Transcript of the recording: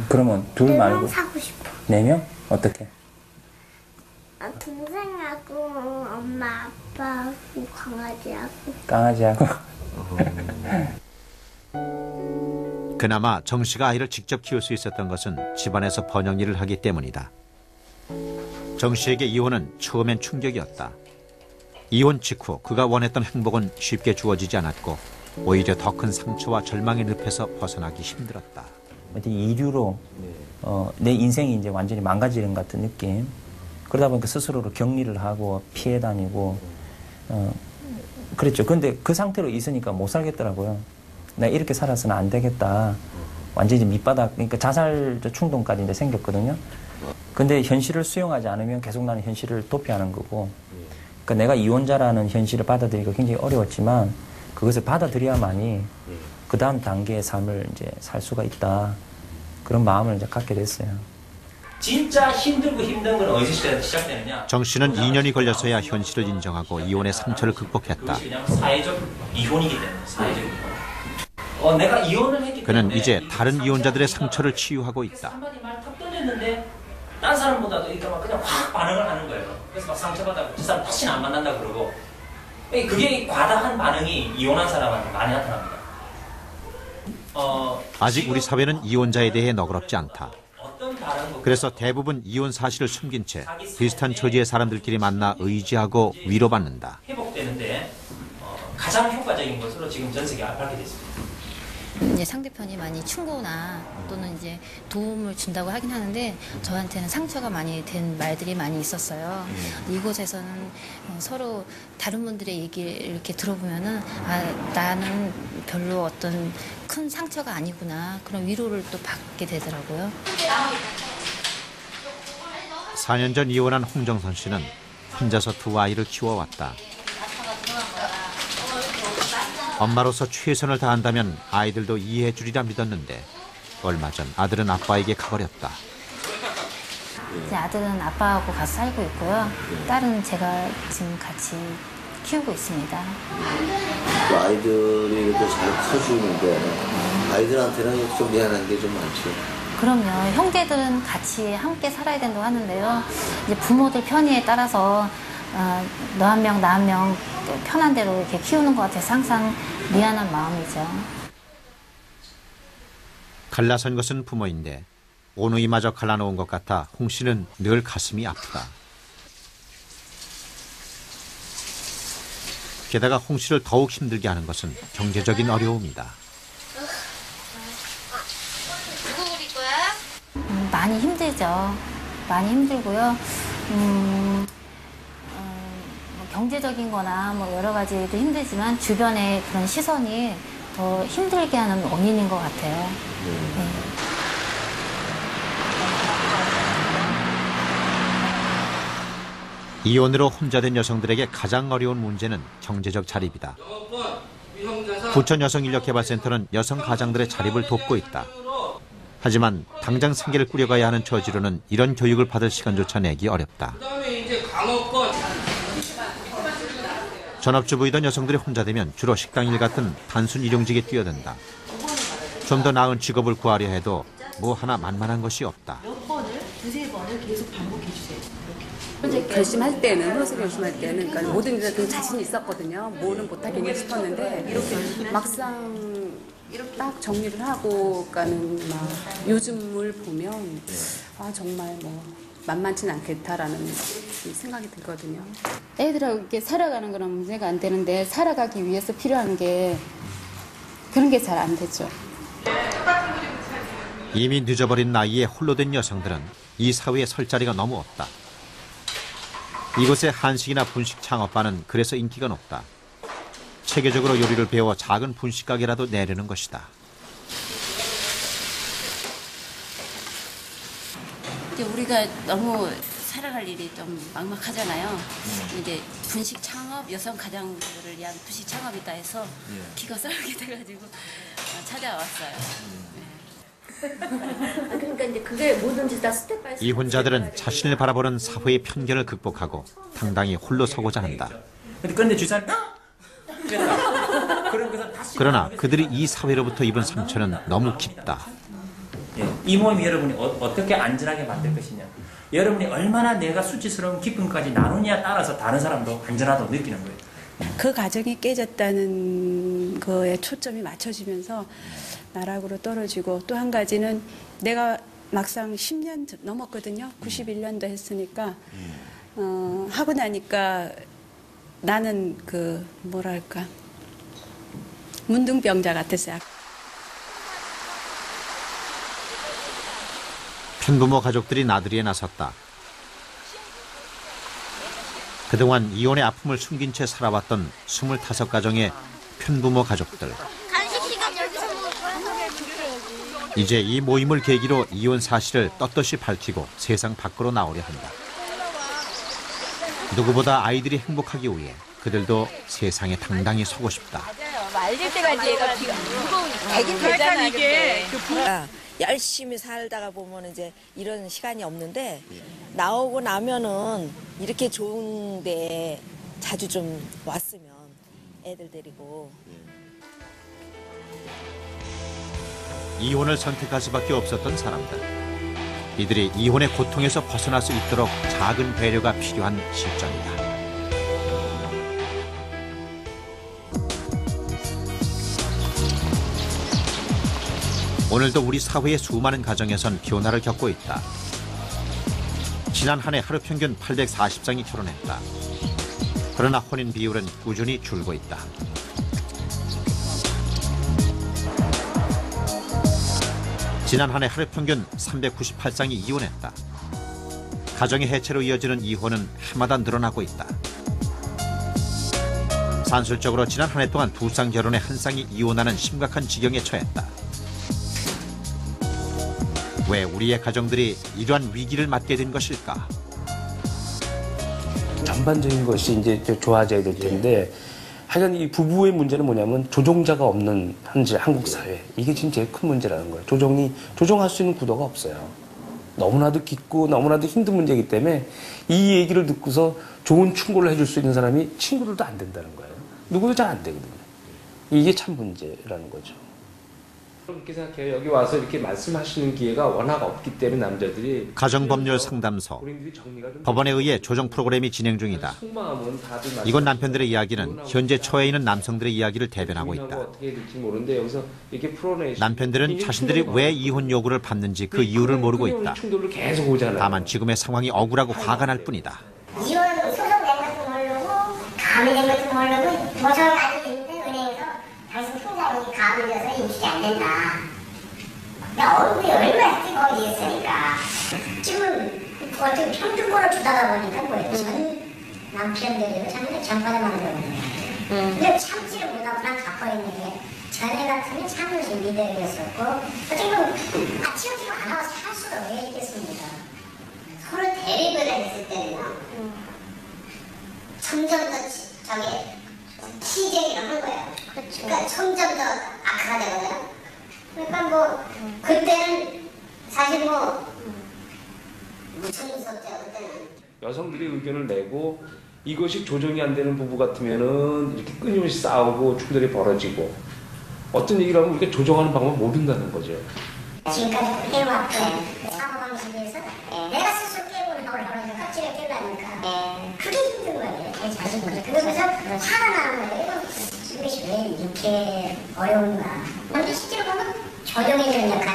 그러면 둘 4명 말고 사고 싶어. 4명? 어떻게? 동생하고 엄마 아빠하고 강아지하고. 강아지하고? 그나마 정 씨가 아이를 직접 키울 수 있었던 것은 집안에서 번역 일을 하기 때문이다. 정 씨에게 이혼은 처음엔 충격이었다. 이혼 직후 그가 원했던 행복은 쉽게 주어지지 않았고 오히려 더 큰 상처와 절망의 늪에서 벗어나기 힘들었다. 어디 이류로 내 인생이 이제 완전히 망가지는 것 같은 느낌. 그러다 보니까 스스로로 격리를 하고 피해 다니고 그랬죠. 근데 그 상태로 있으니까 못 살겠더라고요. 내가 이렇게 살아서는 안 되겠다. 완전히 밑바닥, 그러니까 자살 충동까지 이제 생겼거든요. 근데 현실을 수용하지 않으면 계속 나는 현실을 도피하는 거고. 그러니까 내가 이혼자라는 현실을 받아들이기가 굉장히 어려웠지만 그것을 받아들여야만이 그 다음 단계의 삶을 이제 살 수가 있다. 그런 마음을 이제 갖게 됐어요. 진짜 힘들고 힘든 건 어디서 시작되느냐? 정 씨는 2년이 걸려서야 현실을 인정하고 이혼의 상처를 극복했다. 사회적 이혼이기 때문에 사회적 이혼. 내가 이혼을 했기 때문에 그는 이제 다른 이혼자들의 상처를 치유하고 있다. 한마디 말 탁 던졌는데 딴 사람보다도 그러니까 막 그냥 확 반응을 하는 거예요. 그래서 막 상처받아 저 사람 다시는 안 만난다 그러고 그게 과다한 반응이 이혼한 사람한테 많이 나타납니다. 아직 우리 사회는 이혼자에 대해 너그럽지 않다. 그래서 대부분 이혼 사실을 숨긴 채 비슷한 처지의 사람들끼리 만나 의지하고 위로받는다. 회복되는데 가장 효과적인 것으로 지금 전 세계에 밝게 됐습니다. 이제 상대편이 많이 충고나 또는 이제 도움을 준다고 하긴 하는데 저한테는 상처가 많이 된 말들이 많이 있었어요. 이곳에서는 서로 다른 분들의 얘기를 이렇게 들어보면은 나는 별로 어떤 큰 상처가 아니구나 그런 위로를 또 받게 되더라고요. 4년 전 이혼한 홍정선 씨는 혼자서 2아이를 키워왔다. 엄마로서 최선을 다한다면 아이들도 이해해 주리라 믿었는데 얼마 전 아들은 아빠에게 가버렸다. 이제 아들은 아빠하고 가서 살고 있고요. 딸은 제가 지금 같이 키우고 있습니다. 아이들이 이렇게 잘 커주는데 아이들한테는 좀 미안한 게 좀 많죠. 그럼요. 형제들은 같이 함께 살아야 된다고 하는데요. 이제 부모들 편의에 따라서 너 한 명, 나 한 명 편한 대로 이렇게 키우는 것 같아서 항상 미안한 마음이죠. 갈라선 것은 부모인데 오누이마저 갈라놓은 것 같아 홍 씨는 늘 가슴이 아프다. 게다가 홍 씨를 더욱 힘들게 하는 것은 경제적인 어려움이다. 누구 그릴 거야? 많이 힘들죠. 많이 힘들고요. 경제적인 거나 뭐 여러 가지도 힘들지만 주변의 그런 시선이 더 힘들게 하는 원인인 것 같아요. 네. 이혼으로 혼자 된 여성들에게 가장 어려운 문제는 경제적 자립이다. 부천 여성인력개발센터는 여성 가장들의 자립을 돕고 있다. 하지만 당장 생계를 꾸려가야 하는 처지로는 이런 교육을 받을 시간조차 내기 어렵다. 전업주부이던 여성들이 혼자 되면 주로 식당일 같은 단순 일용직에 뛰어든다. 좀 더 나은 직업을 구하려 해도 뭐 하나 만만한 것이 없다. 몇 번을, 두세 번을 계속 반복해 주세요. 결심할 때는, 홀로서 결심할 때는 그러니까 모든 게 좀 자신이 있었거든요. 뭐는 못하겠냐 싶었는데 이렇게 막상 딱 정리를 하고 가는 막 요즘을 보면 정말 뭐 만만치는 않겠다라는 생각이 들거든요. 애들하고 이렇게 살아가는 거는 문제가 안 되는데 살아가기 위해서 필요한 게 그런 게 잘 안 되죠. 이미 늦어버린 나이에 홀로 된 여성들은 이 사회에 설 자리가 너무 없다. 이곳의 한식이나 분식 창업바는 그래서 인기가 높다. 체계적으로 요리를 배워 작은 분식 가게라도 내려는 것이다. 이제 우리가 너무 살아갈 일이 좀 막막하잖아요. 이제 분식 창업, 여성 가장들을 위한 분식 창업이다 해서 기가 썰게 돼가지고 찾아왔어요. 그러니까 이제 그게 뭐든지 다 스텝 바이 스텝. 이혼자들은 자신을 바라보는 사회의 편견을 극복하고 당당히 홀로 서고자 한다. 근데 주사는 그러나 그들이 이 사회로부터 입은 상처는 너무 깊다. 예, 이 모임이 여러분이 어떻게 안전하게 만들 것이냐. 여러분이 얼마나 내가 수치스러운 기쁨까지 나누냐에 따라서 다른 사람도 안전하다고 느끼는 거예요. 그 가정이 깨졌다는 거에 초점이 맞춰지면서 나락으로 떨어지고, 또 한 가지는 내가 막상 10년 넘었거든요. 91년도 했으니까 하고 나니까 나는 그 뭐랄까 문둥병자 같았어요. 편부모 가족들이 나들이에 나섰다. 그동안 이혼의 아픔을 숨긴 채 살아왔던 25가정의 편부모 가족들. 이제 이 모임을 계기로 이혼 사실을 떳떳이 밝히고 세상 밖으로 나오려 한다. 누구보다 아이들이 행복하기 위해 그들도 세상에 당당히 서고 싶다. 말릴 때까지 얘가 되긴 되잖아. 이게 열심히 살다가 보면 이제 이런 시간이 없는데 나오고 나면은 이렇게 좋은데 자주 좀 왔으면 애들 데리고. 이혼을 선택할 수밖에 없었던 사람들. 이들이 이혼의 고통에서 벗어날 수 있도록 작은 배려가 필요한 시점이다. 오늘도 우리 사회의 수많은 가정에선 변화를 겪고 있다. 지난 한 해 하루 평균 840쌍이 결혼했다. 그러나 혼인 비율은 꾸준히 줄고 있다. 지난 한 해 하루 평균 398쌍이 이혼했다. 가정의 해체로 이어지는 이혼은 해마다 늘어나고 있다. 산술적으로 지난 한 해 동안 2쌍 결혼에 1쌍이 이혼하는 심각한 지경에 처했다. 왜 우리의 가정들이 이러한 위기를 맞게 된 것일까? 전반적인 것이 이제 좋아져야 될 텐데, 하여간 이 부부의 문제는 뭐냐면 조종자가 없는 현재 한국 사회, 이게 지금 제일 큰 문제라는 거예요. 조종할 수 있는 구도가 없어요. 너무나도 깊고 너무나도 힘든 문제이기 때문에 이 얘기를 듣고서 좋은 충고를 해줄 수 있는 사람이 친구들도 안 된다는 거예요. 누구도 잘 안 되거든요. 이게 참 문제라는 거죠. 그렇게 생각해요. 여기 와서 이렇게 말씀하시는 기회가 워낙 없기 때문에 남자들이 가정법률 상담소. 법원에 의해 조정 프로그램이 진행 중이다. 이곳 남편들의 이야기는 현재 처해 있는 남성들의 이야기를 대변하고 있다. 남편들은 자신들이 왜 이혼 요구를 받는지 그 이유를 모르고 있다. 다만 지금의 상황이 억울하고 화가 날 뿐이다. 이혼 소송 낸 것도 모르고 가압이 된 것도 모르고 조정이 아직 있는데 은행에서 당신 통장이 가압이 돼서 인식이 안 된다. 나 얼굴이 얼마나 뜨거워 있으니까 지금 어떻게 평등권을 주다가 보니까 뭐예요? 전 남편들이 전파를 만들었는데 근데 참지를 못하고 난 갖고 있는 게 전에 같으면 참으신 미대였었고 지금 아침부터 안 하고 살 수가 왜 있겠습니까? 서로 대립을 했을 때는요. 점점 더 TJ를 한 거예요. 그러니까 점점 더 악화가 되거든요. 그러니까 뭐 그때는 사실 뭐 무슨 무섭죠 그때는. 여성들이 의견을 내고 이것이 조정이 안 되는 부부 같으면은 이렇게 끊임없이 싸우고 충돌이 벌어지고 어떤 얘기를 하면 우리가 조정하는 방법을 모른다는 거죠. 지금까지 해왔던 사고방식에서 내가 스스로 깨고 나오려고 껍질을 깨려니까 그게 힘든 거예요. 제 자신이. 그러면서 화가 나는 거예요. 이것이 왜 이렇게 어려운가. 근데 실제로 보면 조정해주는 역할